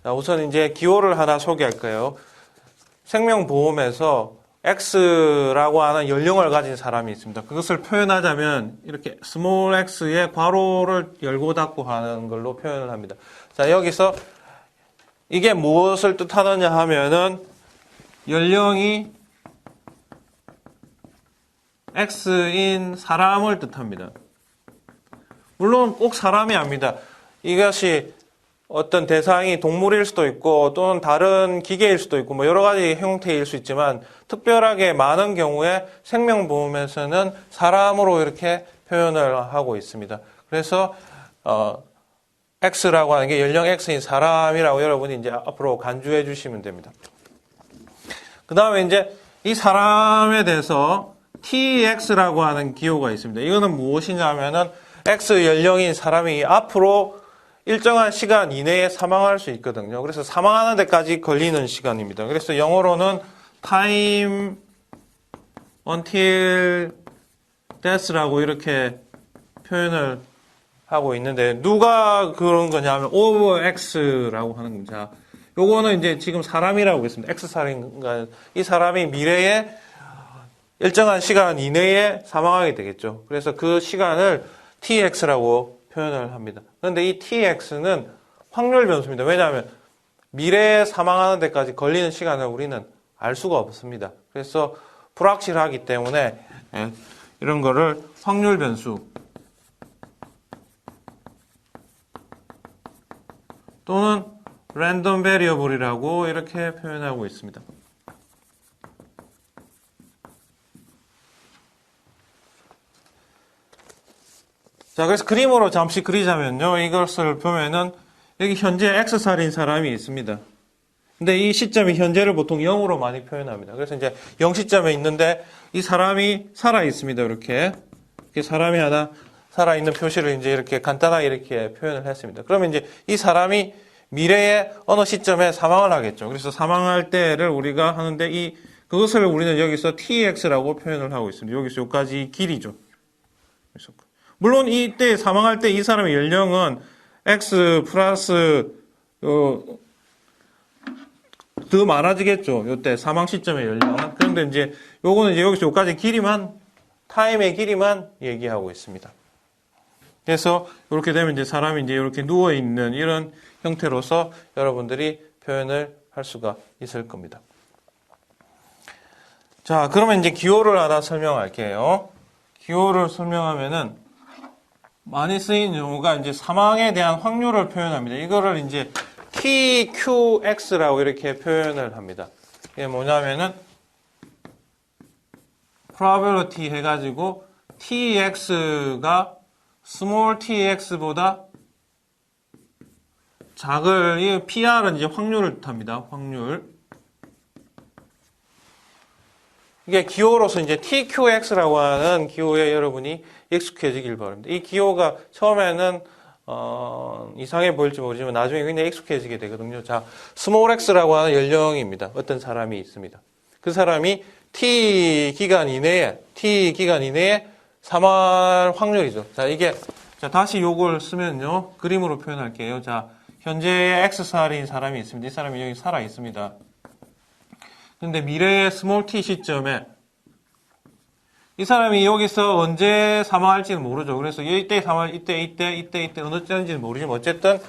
자, 우선 이제 기호를 하나 소개할 거예요. 생명보험에서 X라고 하는 연령을 가진 사람이 있습니다. 그것을 표현하자면 이렇게 스몰 x에 괄호를 열고 닫고 하는 걸로 표현을 합니다. 자, 여기서 이게 무엇을 뜻하느냐 하면은 연령이 X인 사람을 뜻합니다. 물론 꼭 사람이 아닙니다. 이것이 어떤 대상이 동물일 수도 있고 또는 다른 기계일 수도 있고 뭐 여러 가지 형태일 수 있지만 특별하게 많은 경우에 생명보험에서는 사람으로 이렇게 표현을 하고 있습니다. 그래서 X라고 하는 게 연령 X인 사람이라고 여러분이 이제 앞으로 간주해 주시면 됩니다. 그 다음에 이제 이 사람에 대해서 TX라고 하는 기호가 있습니다. 이거는 무엇이냐면은 X 연령인 사람이 앞으로 일정한 시간 이내에 사망할 수 있거든요. 그래서 사망하는 데까지 걸리는 시간입니다. 그래서 영어로는 time until death라고 이렇게 표현을 하고 있는데 누가 그런 거냐면 over x라고 하는 거죠. 요거는 이제 지금 사람이라고 했습니다. x 살인가 이 사람이 미래에 일정한 시간 이내에 사망하게 되겠죠. 그래서 그 시간을 tx라고 표현을 합니다. 그런데 이 tx는 확률 변수입니다. 왜냐하면 미래에 사망하는 데까지 걸리는 시간을 우리는 알 수가 없습니다. 그래서 불확실하기 때문에 이런 거를 확률 변수 또는 랜덤 베리어블이라고 이렇게 표현하고 있습니다. 자, 그래서 그림으로 잠시 그리자면요. 이것을 보면은 여기 현재 X살인 사람이 있습니다. 근데 이 시점이 현재를 보통 0으로 많이 표현합니다. 그래서 이제 0시점에 있는데 이 사람이 살아 있습니다. 이렇게 사람이 하나 살아 있는 표시를 이제 이렇게 간단하게 이렇게 표현을 했습니다. 그러면 이제 이 사람이 미래에 어느 시점에 사망을 하겠죠. 그래서 사망할 때를 우리가 하는데 그것을 우리는 여기서 tx라고 표현을 하고 있습니다. 여기서 여기까지 길이죠. 그래서 물론 이때 사망할 때 이 사람의 연령은 x 플러스 더 많아지겠죠. 요때 사망 시점의 연령은. 그런데 이제 요거는 이제 여기서 여기까지 길이만 타임의 길이만 얘기하고 있습니다. 그래서 이렇게 되면 이제 사람이 이제 이렇게 누워 있는 이런 형태로서 여러분들이 표현을 할 수가 있을 겁니다. 자, 그러면 이제 기호를 하나 설명할게요. 기호를 설명하면은 많이 쓰인 용어가 이제 사망에 대한 확률을 표현합니다. 이거를 이제 TQX라고 이렇게 표현을 합니다. 이게 뭐냐면은 probability 해가지고 TX가 small tx보다 이 PR은 이제 확률을 뜻합니다. 확률. 이게 기호로서 이제 TQX라고 하는 기호에 여러분이 익숙해지길 바랍니다. 이 기호가 처음에는 이상해 보일지 모르지만 나중에 굉장히 익숙해지게 되거든요. 자, 스몰 x라고 하는 연령입니다. 어떤 사람이 있습니다. 그 사람이 t 기간 이내에 사망할 확률이죠. 자, 다시 요걸 쓰면요. 그림으로 표현할게요. 자, 현재의 x살인 사람이 있습니다. 이 사람이 여기 살아 있습니다. 근데 미래의 스몰 t 시점에 이 사람이 여기서 언제 사망할지는 모르죠. 그래서 이때 사망, 이때 어느 때인지는 모르지만 어쨌든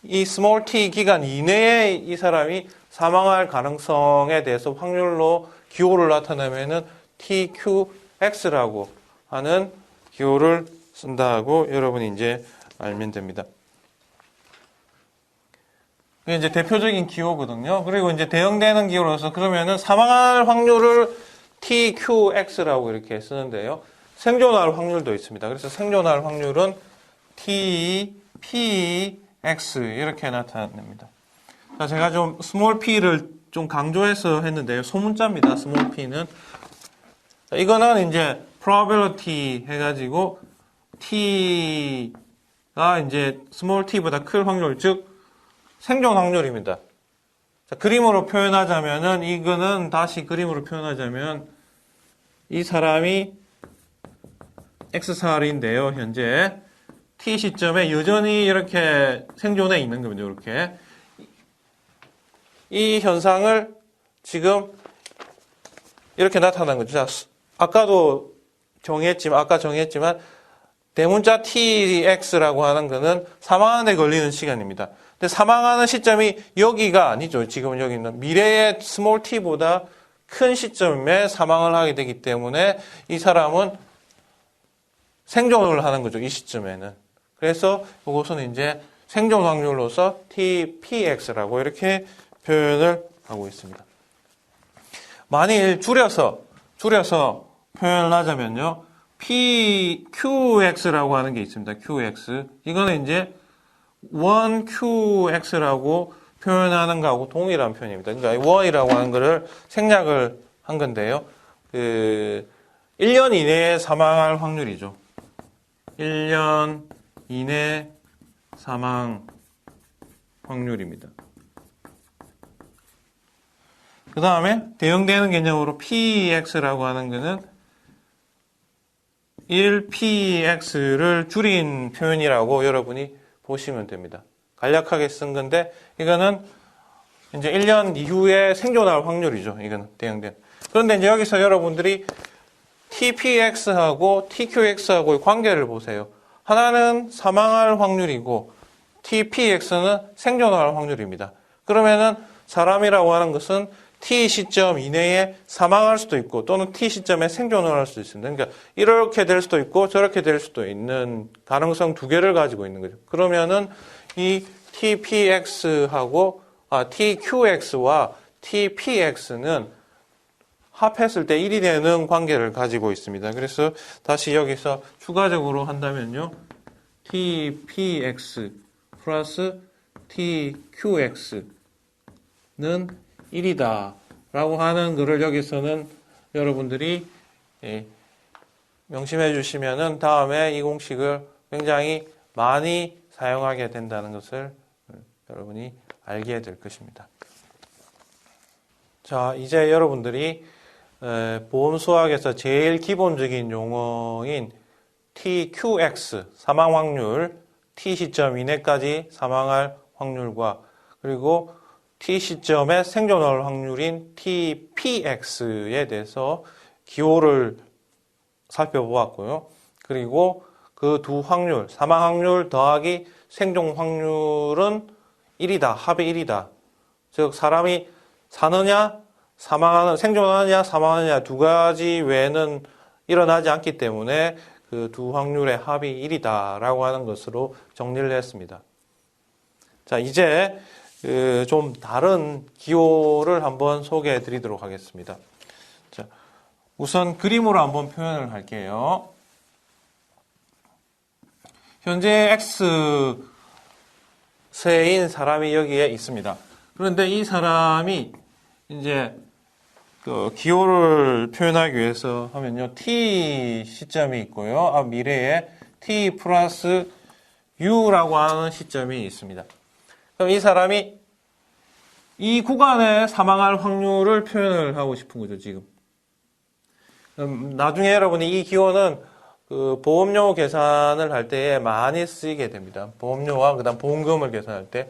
이 스몰 t 기간 이내에 이 사람이 사망할 가능성에 대해서 확률로 기호를 나타내면은 TQX라고 하는 기호를 쓴다고 여러분이 이제 알면 됩니다. 이게 이제 대표적인 기호거든요. 그리고 이제 대응되는 기호로서 그러면은 사망할 확률을 TQX라고 이렇게 쓰는데요. 생존할 확률도 있습니다. 그래서 생존할 확률은 TPX 이렇게 나타냅니다. 자, 제가 좀 스몰 p를 좀 강조해서 했는데요. 소문자입니다. 스몰 p는. 자, 이거는 이제 probability 해가지고 T가 이제 스몰 t보다 클 확률, 즉 생존 확률입니다. 자, 그림으로 표현하자면은 이거는 다시 그림으로 표현하자면 이 사람이 X살인데요. 현재 T 시점에 여전히 이렇게 생존해 있는 겁니다. 이렇게. 이 현상을 지금 이렇게 나타난 거죠. 자, 아까 정했지만 대문자 tx라고 하는 거는 사망하는 데 걸리는 시간입니다. 근데 사망하는 시점이 여기가 아니죠. 지금 여기 있는 미래의 스몰 t보다 큰 시점에 사망을 하게 되기 때문에 이 사람은 생존을 하는 거죠. 이 시점에는. 그래서 이것은 이제 생존 확률로서 tpx라고 이렇게 표현을 하고 있습니다. 만일 줄여서 표현을 하자면요. qx라고 하는 게 있습니다. qx. 이거는 이제 1qx라고 표현하는 거하고 동일한 표현입니다. 그러니까 1이라고 하는 거를 생략을 한 건데요. 1년 이내에 사망할 확률이죠. 1년 이내 사망 확률입니다. 그 다음에 대응되는 개념으로 px라고 하는 거는 1px를 줄인 표현이라고 여러분이 보시면 됩니다. 간략하게 쓴 건데 이거는 이제 1년 이후에 생존할 확률이죠. 이거는 대응된. 그런데 이제 여기서 여러분들이 tpx하고 tqx하고의 관계를 보세요. 하나는 사망할 확률이고 tpx는 생존할 확률입니다. 그러면은 사람이라고 하는 것은 t 시점 이내에 사망할 수도 있고 또는 t 시점에 생존을 할 수도 있습니다. 그러니까 이렇게 될 수도 있고 저렇게 될 수도 있는 가능성 두 개를 가지고 있는 거죠. 그러면은 이 tqx와 tpx는 합했을 때 1이 되는 관계를 가지고 있습니다. 그래서 다시 여기서 추가적으로 한다면요. tpx 플러스 tqx는 1이다 라고 하는 것을 여기서는 여러분들이 명심해 주시면은 다음에 이 공식을 굉장히 많이 사용하게 된다는 것을 여러분이 알게 될 것입니다. 자, 이제 여러분들이 보험 수학에서 제일 기본적인 용어인 TQX, 사망 확률, T 시점 이내까지 사망할 확률과 그리고 T 시점에 생존할 확률인 TPX에 대해서 기호를 살펴보았고요. 그리고 그 두 확률, 사망 확률 더하기 생존 확률은 1이다, 합이 1이다. 즉 사람이 사느냐, 생존하느냐, 사망하느냐 두 가지 외에는 일어나지 않기 때문에 그 두 확률의 합이 1이다라고 하는 것으로 정리를 했습니다. 자, 이제 좀 다른 기호를 한번 소개해 드리도록 하겠습니다. 자, 우선 그림으로 한번 표현을 할게요. 현재 X세인 사람이 여기에 있습니다. 그런데 이 사람이 이제 그 기호를 표현하기 위해서 하면요. T 시점이 있고요. 미래에 T 플러스 U라고 하는 시점이 있습니다. 그럼 이 사람이 이 구간에 사망할 확률을 표현을 하고 싶은 거죠, 지금. 나중에 여러분이 이 기호는 그 보험료 계산을 할 때에 많이 쓰이게 됩니다. 보험료와 그다음 보험금을 계산할 때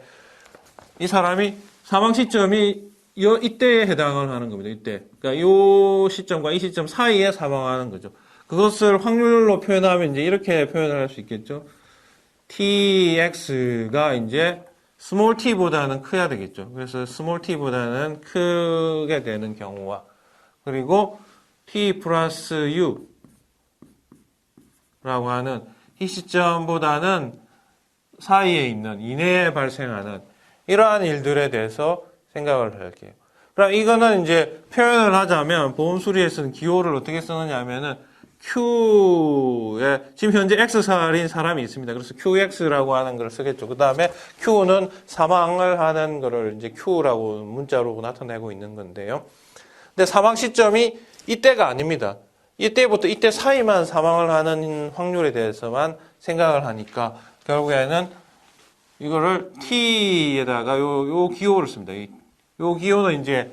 이 사람이 사망 시점이 이때에 해당을 하는 겁니다. 이때. 그러니까 이 시점과 이 시점 사이에 사망하는 거죠. 그것을 확률로 표현하면 이제 이렇게 표현을 할 수 있겠죠. tx가 이제 스몰 t보다는 커야 되겠죠. 그래서 스몰 t보다는 크게 되는 경우와 그리고 t 플러스 u 라고 하는 이 시점보다는 사이에 있는 이내에 발생하는 이러한 일들에 대해서 생각을 할게요. 그럼 이거는 이제 표현을 하자면 보험 수리에서는 기호를 어떻게 쓰느냐 하면은 Q에 지금 현재 X살인 사람이 있습니다. 그래서 QX라고 하는 걸 쓰겠죠. 그 다음에 Q는 사망을 하는 거를 이제 Q라고 문자로 나타내고 있는 건데요. 근데 사망 시점이 이때가 아닙니다. 이때부터 이때 사이만 사망을 하는 확률에 대해서만 생각을 하니까 결국에는 이거를 T에다가 요 기호를 씁니다. 요 기호는 이제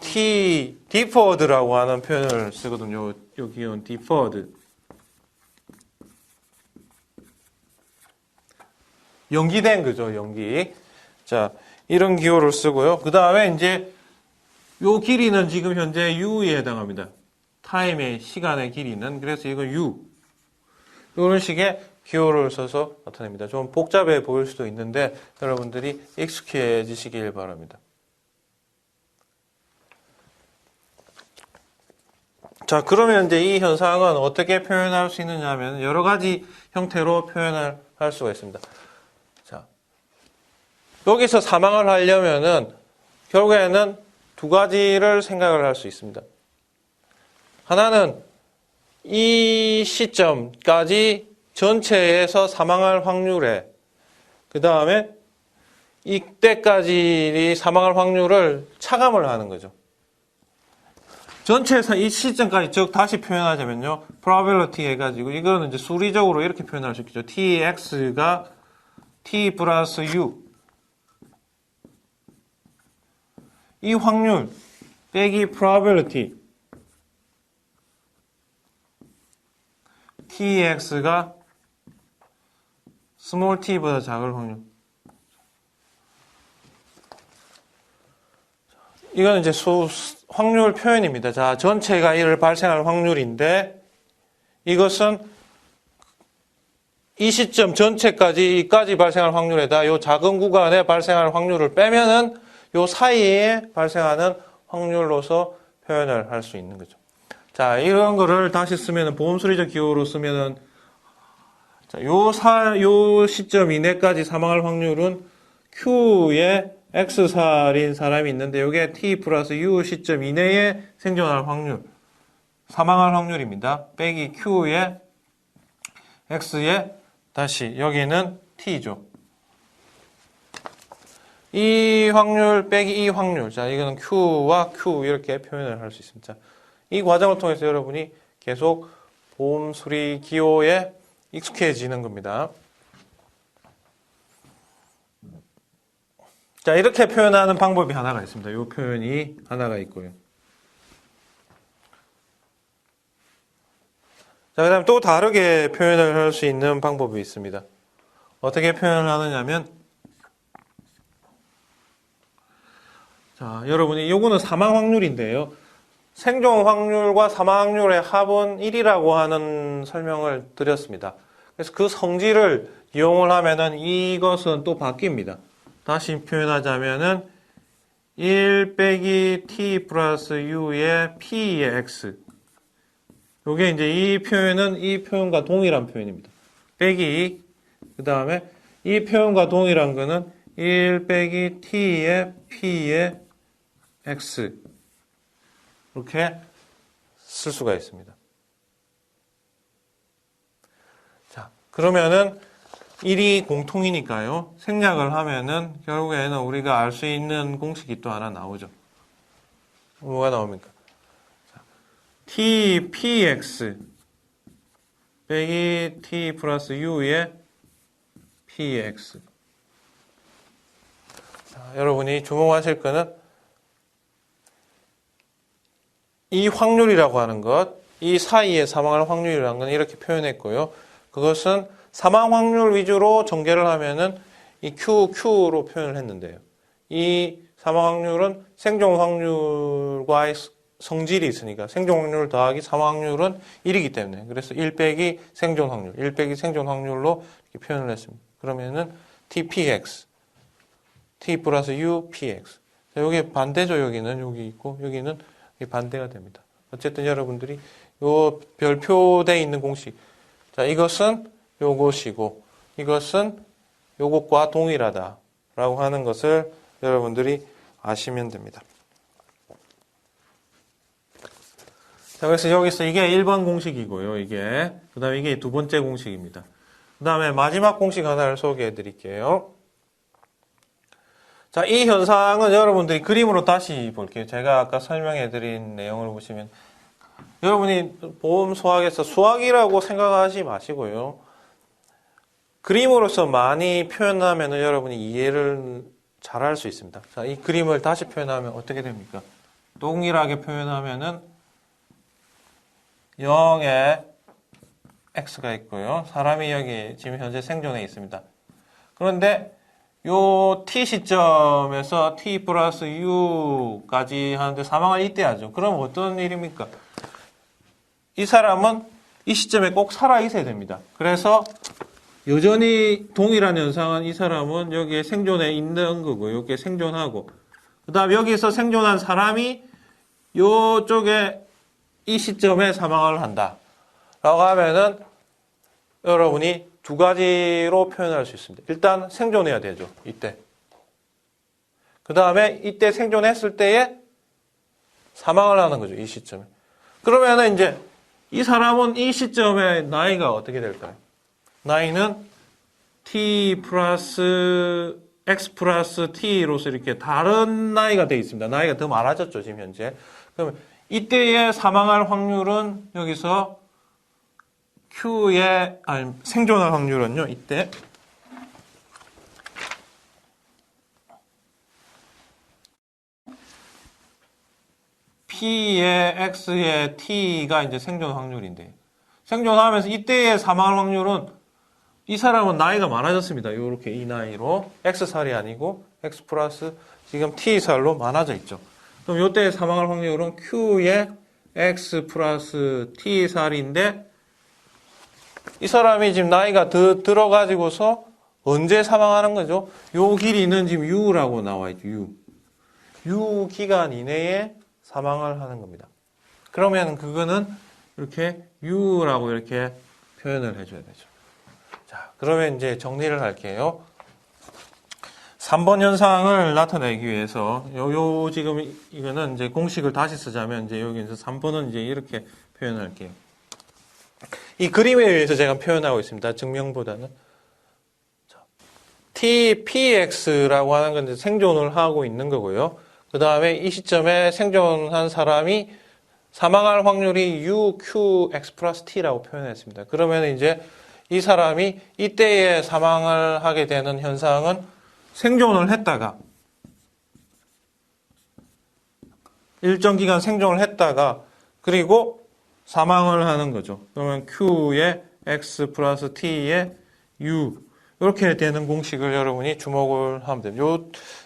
T deferred라고 하는 표현을 쓰거든요. 요 기호는 deferred. 연기된 거죠, 연기. 자, 이런 기호를 쓰고요. 그 다음에 이제 요 길이는 지금 현재 u에 해당합니다. 타임의 시간의 길이는. 그래서 이건 u. 이런 식의 기호를 써서 나타냅니다. 좀 복잡해 보일 수도 있는데 여러분들이 익숙해지시길 바랍니다. 자, 그러면 이제 이 현상은 어떻게 표현할 수 있느냐 하면 여러 가지 형태로 표현을 할 수가 있습니다. 자, 여기서 사망을 하려면은 결국에는 두 가지를 생각을 할 수 있습니다. 하나는 이 시점까지 전체에서 사망할 확률에, 그 다음에 이때까지 사망할 확률을 차감을 하는 거죠. 전체에서 이 시점까지, 즉 다시 표현하자면요, probability 해가지고 이거는 이제 수리적으로 이렇게 표현할 수 있겠죠. tx가 t 플러스 u, 이 확률 빼기 probability tx가 small t보다 작을 확률. 이거는 이제 확률 표현입니다. 자, 전체가 이를 발생할 확률인데 이것은 이 시점 전체까지 발생할 확률에다 요 작은 구간에 발생할 확률을 빼면은 요 사이에 발생하는 확률로서 표현을 할 수 있는 거죠. 자, 이런 거를 다시 쓰면은 보험수리적 기호로 쓰면은 자, 요 시점 이내까지 사망할 확률은 Q의 X살인 사람이 있는데 요게 T 플러스 U 시점 이내에 생존할 확률, 사망할 확률입니다. 빼기 Q의 X의 다시 여기는 T죠. 이 확률 빼기 이 확률. 자, 이거는 Q와 Q 이렇게 표현을 할 수 있습니다. 이 과정을 통해서 여러분이 계속 보험 수리 기호에 익숙해지는 겁니다. 자, 이렇게 표현하는 방법이 하나가 있습니다. 이 표현이 하나가 있고요. 자, 그 다음에 또 다르게 표현을 할 수 있는 방법이 있습니다. 어떻게 표현을 하느냐면, 자, 여러분이 요거는 사망 확률인데요. 생존 확률과 사망 확률의 합은 1이라고 하는 설명을 드렸습니다. 그래서 그 성질을 이용을 하면은 이것은 또 바뀝니다. 다시 표현하자면은 1 빼기 t 플러스 u의 p의 x. 요게 이제 이 표현은 이 표현과 동일한 표현입니다. 빼기, 그 다음에 이 표현과 동일한 거는 1 빼기 t의 p의 x. 이렇게 쓸 수가 있습니다. 자, 그러면은 1이 공통이니까요. 생략을 하면은 결국에는 우리가 알 수 있는 공식이 또 하나 나오죠. 뭐가 나옵니까? 자, t px 빼기 t 플러스 u의 px. 자, 여러분이 주목하실 거는 이 확률이라고 하는 것, 이 사이에 사망할 확률이라는 건 이렇게 표현했고요. 그것은 사망 확률 위주로 전개를 하면은 이 Q로 표현을 했는데요. 이 사망 확률은 생존 확률과의 성질이 있으니까 생존 확률 더하기 사망 확률은 1이기 때문에 그래서 1 빼기 생존 확률, 1 빼기 생존 확률로 이렇게 표현을 했습니다. 그러면은 TPX, T 플러스 UPX. 자, 여기 반대죠. 여기는 여기 있고 여기는 반대가 됩니다. 어쨌든 여러분들이 요 별표되어 있는 공식. 자, 이것은 요것이고 이것은 요것과 동일하다라고 하는 것을 여러분들이 아시면 됩니다. 자, 그래서 여기서 이게 1번 공식이고요. 이게 그다음에 이게 두 번째 공식입니다. 그다음에 마지막 공식 하나를 소개해 드릴게요. 자, 이 현상은 여러분들이 그림으로 다시 볼게요. 제가 아까 설명해 드린 내용을 보시면 여러분이 보험 수학에서 수학이라고 생각하지 마시고요. 그림으로서 많이 표현하면 여러분이 이해를 잘 할 수 있습니다. 자, 이 그림을 다시 표현하면 어떻게 됩니까? 동일하게 표현하면은 0에 x가 있고요. 사람이 여기 지금 현재 생존해 있습니다. 그런데 요 t 시점에서 t 플러스 u까지 하는데 사망을 이때 하죠. 그럼 어떤 일입니까? 이 사람은 이 시점에 꼭 살아 있어야 됩니다. 그래서 여전히 동일한 현상은 이 사람은 여기에 생존해 있는 거고, 여기에 생존하고, 그 다음 여기서 생존한 사람이 요쪽에 이 시점에 사망을 한다. 라고 하면은 여러분이 두 가지로 표현할 수 있습니다. 일단 생존해야 되죠. 이때. 그 다음에 이때 생존했을 때에 사망을 하는 거죠. 이 시점에. 그러면은 이제 이 사람은 이 시점에 나이가 어떻게 될까요? 나이는 t 플러스 x 플러스 t로서 이렇게 다른 나이가 되어 있습니다. 나이가 더 많아졌죠. 지금 현재. 그러면 이때의 사망할 확률은 여기서 Q의 생존할 확률은요. 이때 P의 X의 T가 이제 생존 확률인데 생존하면서 이때의 사망할 확률은 이 사람은 나이가 많아졌습니다. 이렇게 이 나이로 X살이 아니고 X 플러스 지금 T살로 많아져 있죠. 그럼 이때의 사망할 확률은 Q의 X 플러스 T살인데 이 사람이 지금 나이가 더 들어가지고서 언제 사망하는 거죠? 요 길이는 지금 U라고 나와 있죠. U 기간 이내에 사망을 하는 겁니다. 그러면 그거는 이렇게 U라고 이렇게 표현을 해줘야 되죠. 자, 그러면 이제 정리를 할게요. 3번 현상을 나타내기 위해서 지금 이거는 이제 공식을 다시 쓰자면 이제 여기서 3번은 이제 이렇게 표현할게요. 이 그림에 의해서 제가 표현하고 있습니다. 증명보다는. TPX라고 하는 건 생존을 하고 있는 거고요. 그 다음에 이 시점에 생존한 사람이 사망할 확률이 UQX 플러스 T라고 표현했습니다. 그러면 이제 이 사람이 이때에 사망을 하게 되는 현상은 생존을 했다가 일정 기간 생존을 했다가 그리고 사망을 하는 거죠. 그러면 Q의 X 플러스 T의 U 이렇게 되는 공식을 여러분이 주목을 하면 됩니다.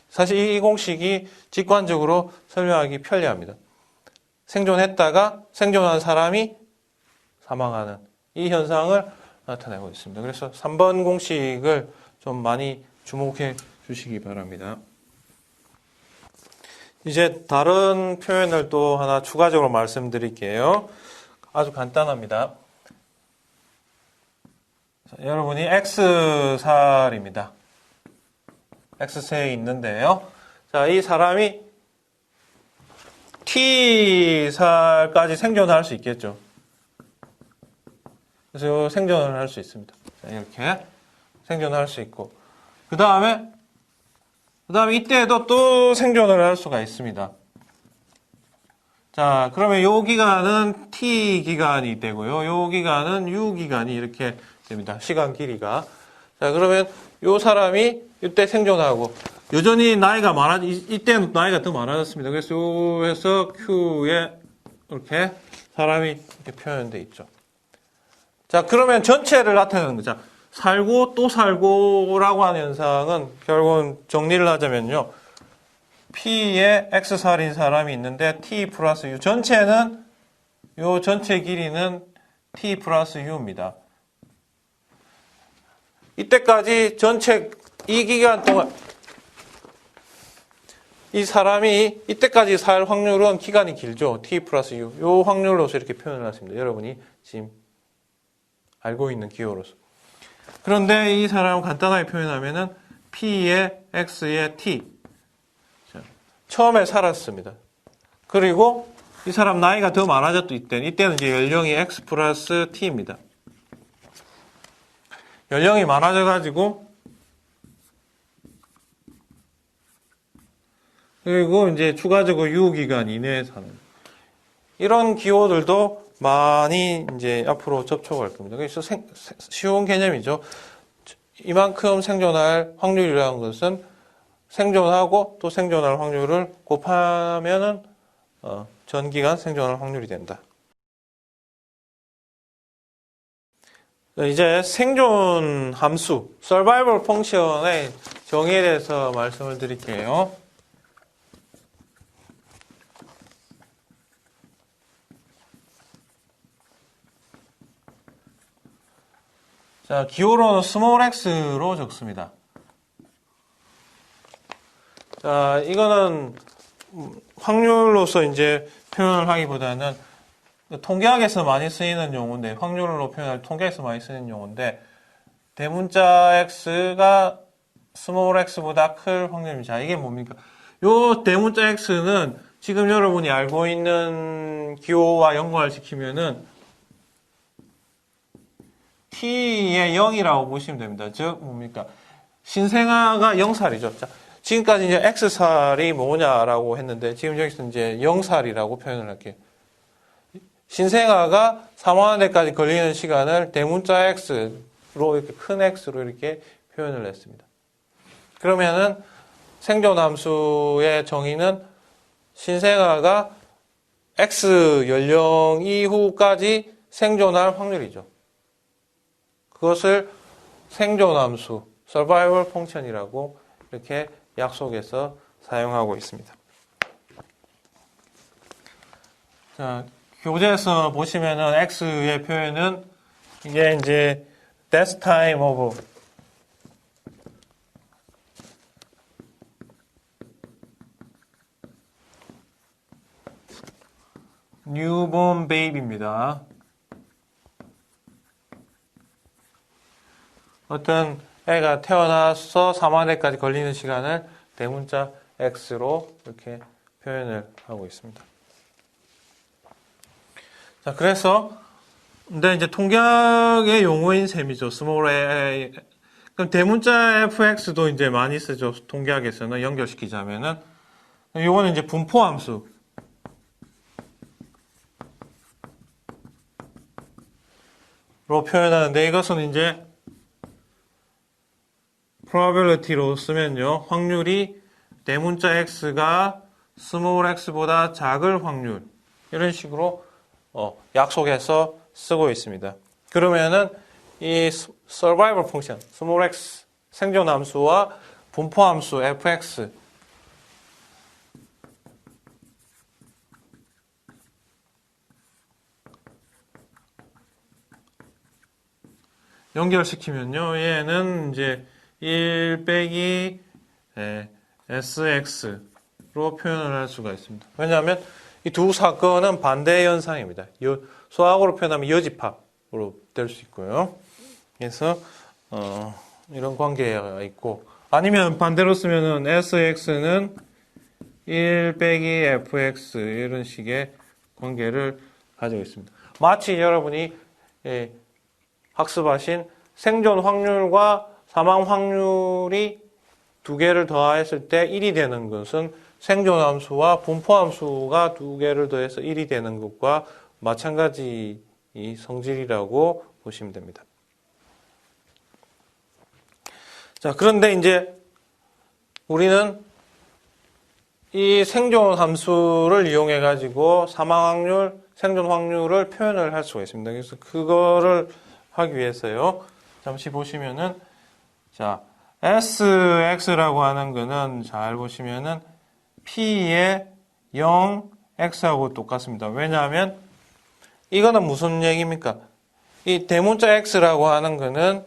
사실 이 공식이 직관적으로 설명하기 편리합니다. 생존했다가 생존한 사람이 사망하는 이 현상을 나타내고 있습니다. 그래서 3번 공식을 좀 많이 주목해 주시기 바랍니다. 이제 다른 표현을 또 하나 추가적으로 말씀드릴게요. 아주 간단합니다. 자, 여러분이 X살입니다. X세에 있는데요. 자, 이 사람이 T살까지 생존할 수 있겠죠. 그래서 생존을 할 수 있습니다. 자, 이렇게 생존할 수 있고. 그 다음에 이때에도 또 생존을 할 수가 있습니다. 자, 그러면 요 기간은 T 기간이 되고요. 요 기간은 U 기간이 이렇게 됩니다. 시간 길이가. 자, 그러면 요 사람이 이때 생존하고 여전히 나이가 이때는 나이가 더 많아졌습니다. 그래서 요에서 Q에 이렇게 사람이 이렇게 표현되어 있죠. 자, 그러면 전체를 나타내는 거죠. 살고 또 살고라고 하는 현상은 결국은 정리를 하자면요. P에 X살인 사람이 있는데 T 플러스 U 전체는 요 전체 길이는 T 플러스 U입니다. 이때까지 전체 이 기간 동안 이 사람이 이때까지 살 확률은 기간이 길죠. T 플러스 U. 요 확률로서 이렇게 표현을 했습니다. 여러분이 지금 알고 있는 기호로서. 그런데 이 사람을 간단하게 표현하면은 P의 X의 T. 처음에 살았습니다. 그리고 이 사람 나이가 더 많아졌도 이때는 이제 연령이 X 플러스 T입니다. 연령이 많아져가지고 그리고 이제 추가적으로 유기간 이내에 사는 이런 기호들도 많이 이제 앞으로 접촉할 겁니다. 그래서 쉬운 개념이죠. 이만큼 생존할 확률이라는 것은 생존하고 또 생존할 확률을 곱하면은 전기간 생존할 확률이 된다. 이제 생존 함수, survival 펑션의 정의에 대해서 말씀을 드릴게요. 자, 기호로는 스몰 x로 적습니다. 자, 이거는 확률로서 이제 표현을 하기보다는 통계학에서 많이 쓰이는 용어인데, 확률로 표현할 통계에서 많이 쓰이는 용어인데, 대문자 x가 스몰 x보다 클 확률입니다. 자, 이게 뭡니까? 요 대문자 x는 지금 여러분이 알고 있는 기호와 연관을 시키면은 t의 0이라고 보시면 됩니다. 즉 뭡니까? 신생아가 0살이죠. 자, 지금까지 이제 x살이 뭐냐라고 했는데 지금 여기서 이제 0살이라고 표현을 할게요. 신생아가 사망하는 데까지 걸리는 시간을 대문자 x로 이렇게 큰 x로 이렇게 표현을 했습니다. 그러면은 생존함수의 정의는 신생아가 x 연령 이후까지 생존할 확률이죠. 그것을 생존함수, survival function이라고 이렇게 약속에서 사용하고 있습니다. 자, 교재에서 보시면은 x의 표현은 이게 이제 death time of newborn baby입니다. 어떤 애가 태어나서 사망에까지 걸리는 시간을 대문자 x로 이렇게 표현을 하고 있습니다. 자, 그래서 근데 이제 통계학의 용어인 셈이죠. 스몰 a. 그럼 대문자 fx도 이제 많이 쓰죠. 통계학에서는 연결시키자면은 요거는 이제 분포함수. 로 표현하는데 이것은 이제 probability로 쓰면요. 확률이 대문자 x가 small x보다 작을 확률. 이런 식으로 약속해서 쓰고 있습니다. 그러면은 이 survival function, small x 생존 함수와 분포 함수 fx 연결시키면요. 얘는 이제 1 빼기 sx로 표현을 할 수가 있습니다. 왜냐하면 이 두 사건은 반대 현상입니다. 수학으로 표현하면 여집합으로 될 수 있고요. 그래서 이런 관계가 있고 아니면 반대로 쓰면은 sx는 1 빼기 fx 이런 식의 관계를 가지고 있습니다. 마치 여러분이 학습하신 생존 확률과 사망 확률이 두 개를 더했을 때 1이 되는 것은 생존 함수와 분포 함수가 두 개를 더해서 1이 되는 것과 마찬가지 성질이라고 보시면 됩니다. 자, 그런데 이제 우리는 이 생존 함수를 이용해 가지고 사망 확률, 생존 확률을 표현을 할 수가 있습니다. 그래서 그거를 하기 위해서요. 잠시 보시면은 자, sx라고 하는 거는 잘 보시면은 p의 0, x하고 똑같습니다. 왜냐하면 이거는 무슨 얘기입니까? 이 대문자 x라고 하는 거는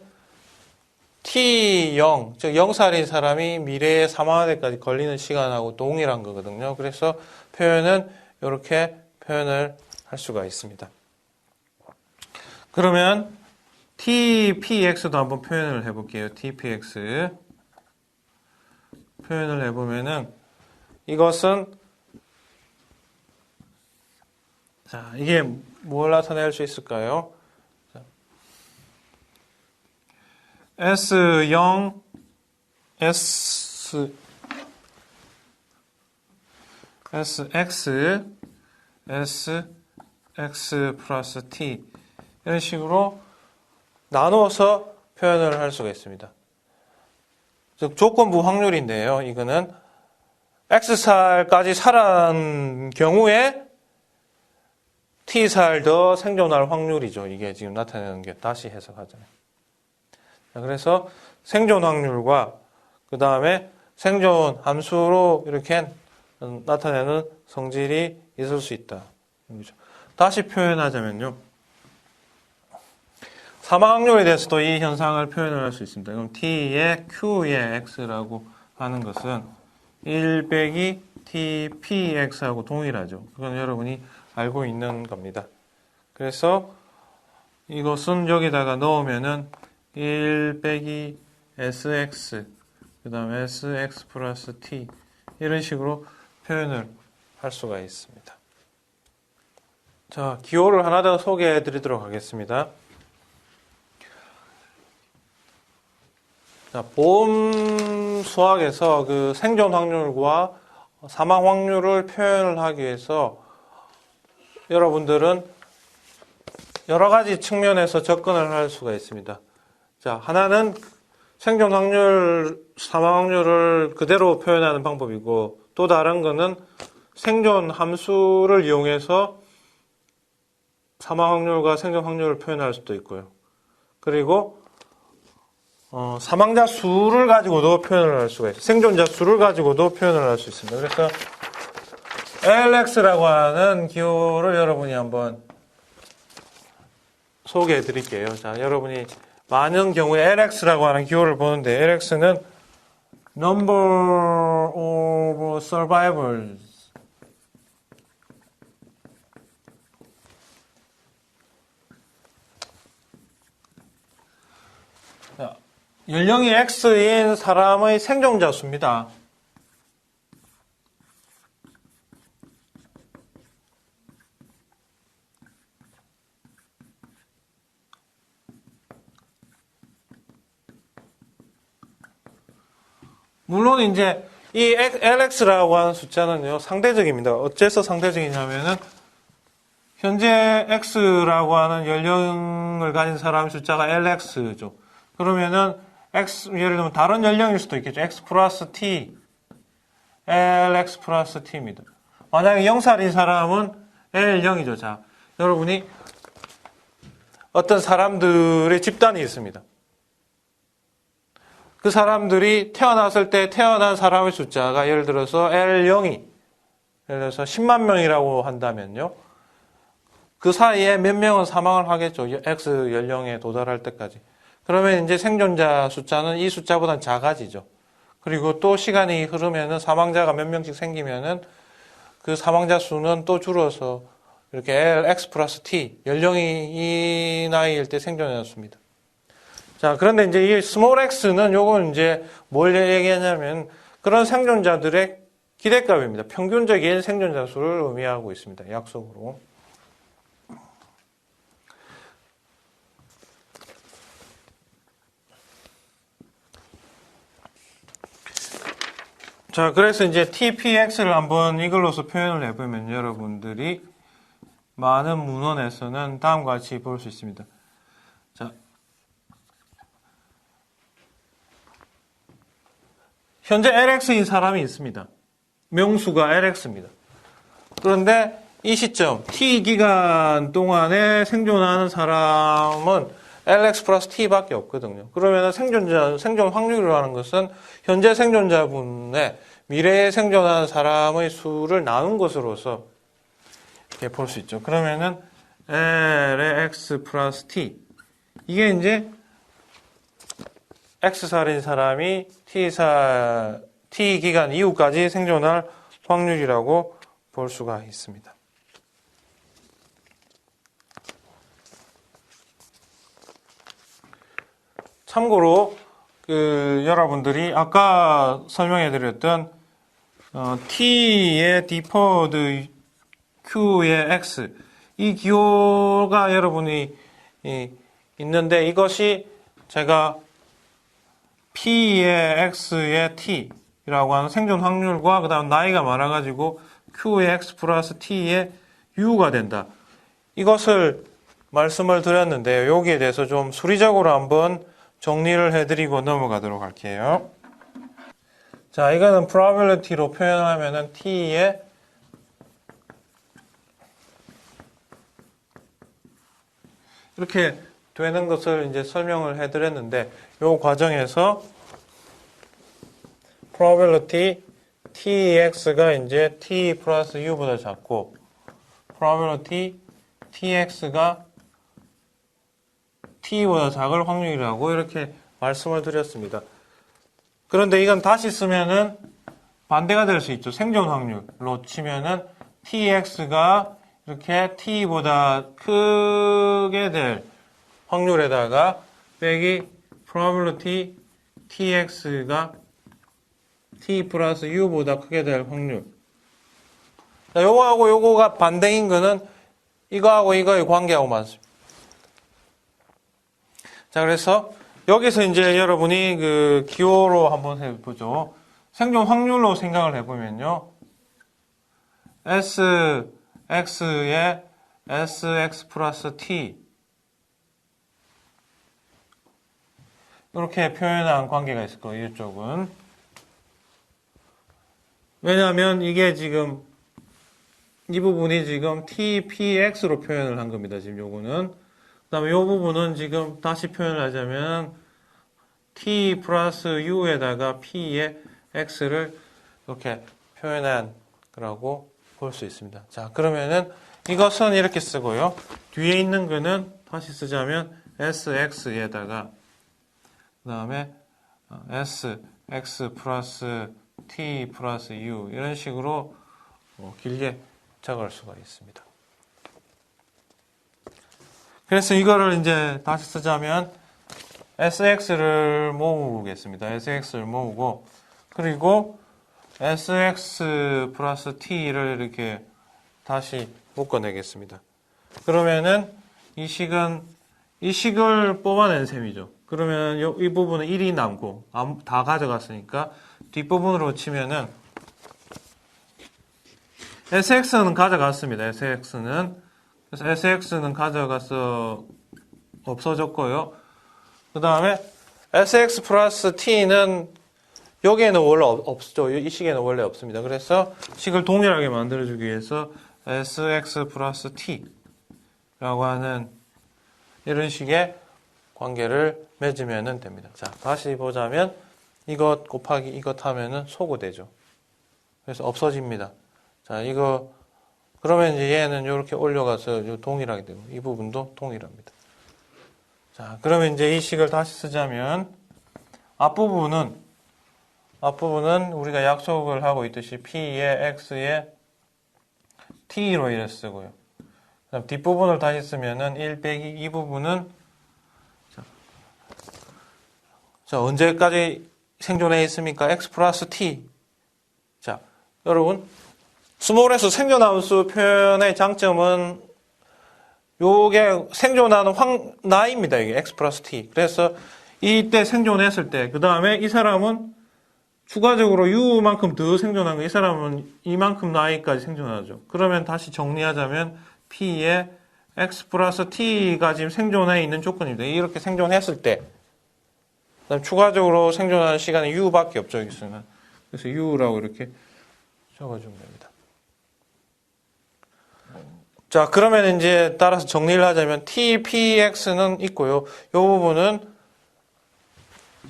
t0, 즉 0살인 사람이 미래에 사망할 때까지 걸리는 시간하고 동일한 거거든요. 그래서 표현은 이렇게 표현을 할 수가 있습니다. 그러면 tpx도 한번 표현을 해볼게요. tpx 표현을 해보면은 이것은 자, 이게 뭘 나타낼 수 있을까요? 자, S0 SX SX 플러스 T 이런 식으로 나누어서 표현을 할 수가 있습니다. 즉 조건부 확률인데요. 이거는 X살까지 살아난 경우에 T살 더 생존할 확률이죠. 이게 지금 나타내는 게 다시 해석하잖아요. 자, 그래서 생존 확률과 그 다음에 생존 함수로 이렇게 나타내는 성질이 있을 수 있다. 다시 표현하자면요. 사망 확률에 대해서도 이 현상을 표현을 할 수 있습니다. 그럼 t의 q의 x라고 하는 것은 1 빼기 tpx하고 동일하죠. 그건 여러분이 알고 있는 겁니다. 그래서 이것은 여기다가 넣으면은 1 빼기 sx, 그 다음에 sx 플러스 t, 이런 식으로 표현을 할 수가 있습니다. 자, 기호를 하나 더 소개해 드리도록 하겠습니다. 자, 보험 수학에서 그 생존 확률과 사망 확률을 표현을 하기 위해서 여러분들은 여러 가지 측면에서 접근을 할 수가 있습니다. 자, 하나는 생존 확률, 사망 확률을 그대로 표현하는 방법이고, 또 다른 거는 생존 함수를 이용해서 사망 확률과 생존 확률을 표현할 수도 있고요. 그리고 사망자 수를 가지고도 표현을 할 수가 있어요. 생존자 수를 가지고도 표현을 할 수 있습니다. 그래서 LX라고 하는 기호를 여러분이 한번 소개해 드릴게요. 자, 여러분이 많은 경우에 LX라고 하는 기호를 보는데, LX는 Number of Survivors. 자, 연령이 X인 사람의 생존자 수입니다. 물론 이제 이 LX라고 하는 숫자는요, 상대적입니다. 어째서 상대적이냐면은 현재 X라고 하는 연령을 가진 사람의 숫자가 LX죠. 그러면은 X, 예를 들면 다른 연령일 수도 있겠죠. X 플러스 T, LX 플러스 T입니다. 만약에 0살인 사람은 L0이죠. 자, 여러분이 어떤 사람들의 집단이 있습니다. 그 사람들이 태어났을 때 태어난 사람의 숫자가 예를 들어서 L0이 예를 들어서 10만 명이라고 한다면요. 그 사이에 몇 명은 사망을 하겠죠. X 연령에 도달할 때까지. 그러면 이제 생존자 숫자는 이 숫자보다는 작아지죠. 그리고 또 시간이 흐르면은 사망자가 몇 명씩 생기면은 그 사망자 수는 또 줄어서 이렇게 LX 플러스 T, 연령이 이 나이일 때 생존자 수입니다. 자, 그런데 이제 이 스몰 x는 요건 이제 뭘 얘기하냐면 그런 생존자들의 기대값입니다. 평균적인 생존자 수를 의미하고 있습니다. 약속으로. 자, 그래서 이제 TPX를 한번 이걸로서 표현을 해보면 여러분들이 많은 문헌에서는 다음과 같이 볼 수 있습니다. 자, 현재 LX인 사람이 있습니다. 명수가 LX입니다. 그런데 이 시점, T 기간 동안에 생존하는 사람은 LX 플러스 T밖에 없거든요. 그러면 생존 확률이라는 것은 현재 생존자분의 미래에 생존하는 사람의 수를 나눈 것으로서 이렇게 볼 수 있죠. 그러면은 LX 플러스 T. 이게 이제 X살인 사람이 T 기간 이후까지 생존할 확률이라고 볼 수가 있습니다. 참고로 여러분들이 아까 설명해드렸던 T의 deferred Q의 X 이 기호가 여러분이 있는데 이것이 제가 P의 X의 T라고 하는 생존 확률과 그 다음 나이가 많아가지고 Q의 X 플러스 T의 U가 된다. 이것을 말씀을 드렸는데 여기에 대해서 좀 수리적으로 한번 정리를 해드리고 넘어가도록 할게요. 자, 이거는 probability로 표현하면은 T의 이렇게 되는 것을 이제 설명을 해드렸는데 이 과정에서 probability tx가 이제 t 플러스 u보다 작고 probability tx가 t보다 작을 확률이라고 이렇게 말씀을 드렸습니다. 그런데 이건 다시 쓰면은 반대가 될 수 있죠. 생존 확률로 치면은 tx가 이렇게 t보다 크게 될 확률에다가 빼기 probability tx가 t 플러스 u보다 크게 될 확률. 자, 요거하고 요거가 반대인 거는 이거하고 이거의 관계하고 맞습니다. 자, 그래서 여기서 이제 여러분이 그 기호로 한번 해보죠. 생존 확률로 생각을 해보면요. sx에 sx 플러스 t 이렇게 표현한 관계가 있을 거예요. 이쪽은. 왜냐하면 이게 지금 이 부분이 지금 tpx로 표현을 한 겁니다. 지금 요거는. 그 다음에 이 부분은 지금 다시 표현을 하자면 t 플러스 u에다가 p의 x를 이렇게 표현한 거라고 볼 수 있습니다. 자, 그러면은 이것은 이렇게 쓰고요. 뒤에 있는 거는 다시 쓰자면 sx에다가 그 다음에 sx 플러스 t 플러스 u 이런 식으로 길게 적을 수가 있습니다. 그래서 이거를 이제 다시 쓰자면 sx를 모으겠습니다. sx를 모으고 그리고 sx 플러스 t를 이렇게 다시 묶어내겠습니다. 그러면은 이 식을 뽑아낸 셈이죠. 그러면 이 부분은 1이 남고 다 가져갔으니까 뒷부분으로 치면은 sx는 가져갔습니다. sx는 그래서 sx는 가져가서 없어졌고요. 그 다음에 sx 플러스 t는 여기에는 원래 없죠. 이 식에는 원래 없습니다. 그래서 식을 동일하게 만들어주기 위해서 sx 플러스 t라고 하는 이런 식의 관계를 맺으면 됩니다. 자, 다시 보자면 이것 곱하기 이것 하면은 소구되죠. 그래서 없어집니다. 자, 이거 그러면 이제 얘는 이렇게 올려가서 동일하게 되고 이 부분도 동일합니다. 자, 그러면 이제 이 식을 다시 쓰자면 앞부분은 우리가 약속을 하고 있듯이 p의 x의 t로 이렇게 쓰고요. 그다음 뒷부분을 다시 쓰면은 1 빼기 이 부분은 자, 언제까지 생존해 있습니까? x 플러스 t. 자, 여러분 스몰에서 생존함수 표현의 장점은 요게 생존하는 나이입니다. 이게 x 플러스 t. 그래서 이때 생존했을 때 그 다음에 이 사람은 추가적으로 u만큼 더 생존한 거, 이 사람은 이만큼 나이까지 생존하죠. 그러면 다시 정리하자면 p의 x 플러스 t가 지금 생존해 있는 조건입니다. 이렇게 생존했을 때 그다음 추가적으로 생존하는 시간은 u밖에 없죠. 여기서는. 그래서 u라고 이렇게 적어주면 됩니다. 자, 그러면 이제 따라서 정리를 하자면 tpx는 있고요.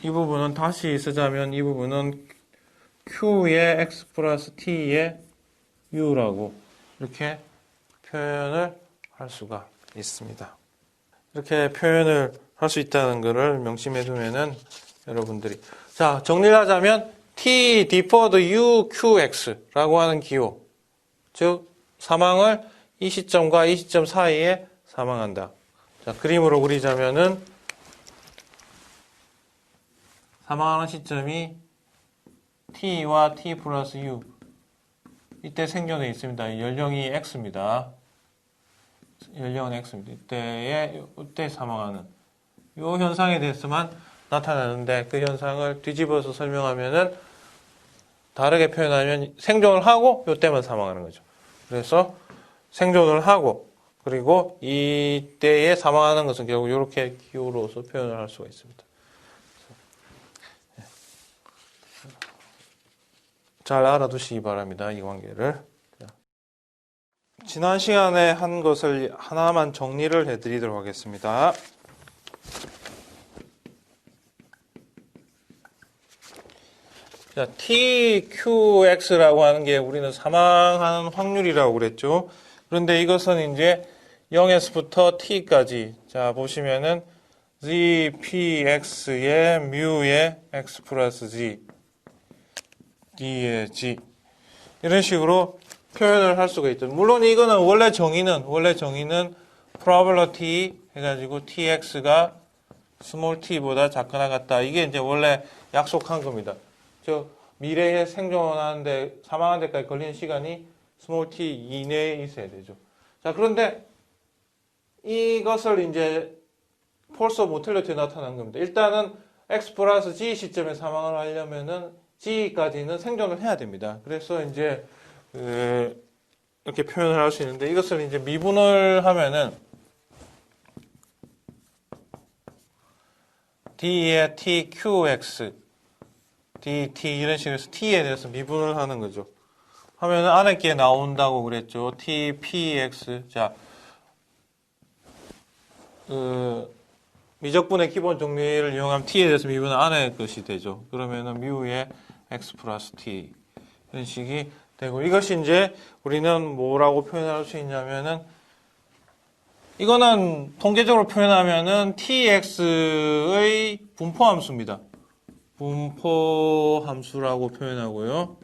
이 부분은 다시 쓰자면 이 부분은 q의 x 플러스 t의 u라고 이렇게 표현을 할 수가 있습니다. 이렇게 표현을 할 수 있다는 것을 명심해 두면은 여러분들이 자, 정리를 하자면 t deferred u qx라고 하는 기호, 즉 사망을 이 시점과 이 시점 사이에 사망한다. 자, 그림으로 그리자면은 사망하는 시점이 t와 t 플러스 u 이때 생존해 있습니다. 연령이 x입니다. 연령은 x입니다. 이때 사망하는 이 현상에 대해서만 나타나는데 그 현상을 뒤집어서 설명하면은 다르게 표현하면 생존을 하고 이때만 사망하는 거죠. 그래서 생존을 하고 그리고 이때에 사망하는 것은 결국 이렇게 기호로서 표현을 할 수가 있습니다. 잘 알아두시기 바랍니다. 이 관계를. 지난 시간에 한 것을 하나만 정리를 해드리도록 하겠습니다. 자, TQX라고 하는 게 우리는 사망하는 확률이라고 그랬죠. 그런데 이것은 이제 0에서부터 T까지. 자, 보시면은 GPX의 뮤의 X 플러스 G, D의 G. 이런 식으로 표현을 할 수가 있죠. 물론 이거는 원래 정의는 probability 해가지고 TX가 small t보다 작거나 같다. 이게 이제 원래 약속한 겁니다. 미래에 생존하는데, 사망하는 데까지 걸리는 시간이 small t 이내에 있어야 되죠. 자, 그런데 이것을 이제 폴스 오브 모틸리티에 나타난 겁니다. 일단은 x 플러스 g 시점에 사망을 하려면은 g까지는 생존을 해야 됩니다. 그래서 이제 이렇게 표현을 할 수 있는데 이것을 이제 미분을 하면은 d의 tqx, dt 이런 식으로 해서 t에 대해서 미분을 하는 거죠. 하면은 안에 게 나온다고 그랬죠. tpx. 자, 미적분의 기본 정리를 이용하면 t에 대해서 미분은 안에 것이 되죠. 그러면은 뮤의 x 플러스 t 이런 식이 되고, 이것이 이제 우리는 뭐라고 표현할 수 있냐면은, 이거는 통계적으로 표현하면은 tx의 분포 함수입니다. 분포 함수라고 표현하고요.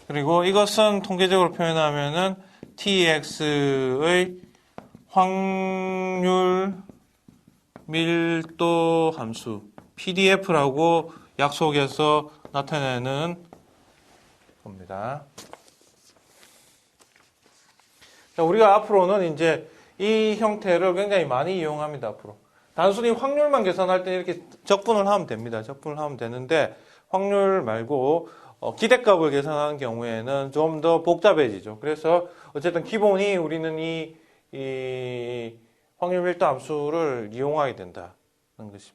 그리고 이것은 통계적으로 표현하면은 tx의 확률 밀도 함수 PDF라고 약속해서 나타내는 겁니다. 자, 우리가 앞으로는 이제 이 형태를 굉장히 많이 이용합니다. 앞으로 단순히 확률만 계산할 때 이렇게 적분을 하면 됩니다. 적분을 하면 되는데 확률 말고 기대값을 계산하는 경우에는 좀 더 복잡해지죠. 그래서 어쨌든 기본이 우리는 이 확률 밀도 함수를 이용하게 된다는 것입니다.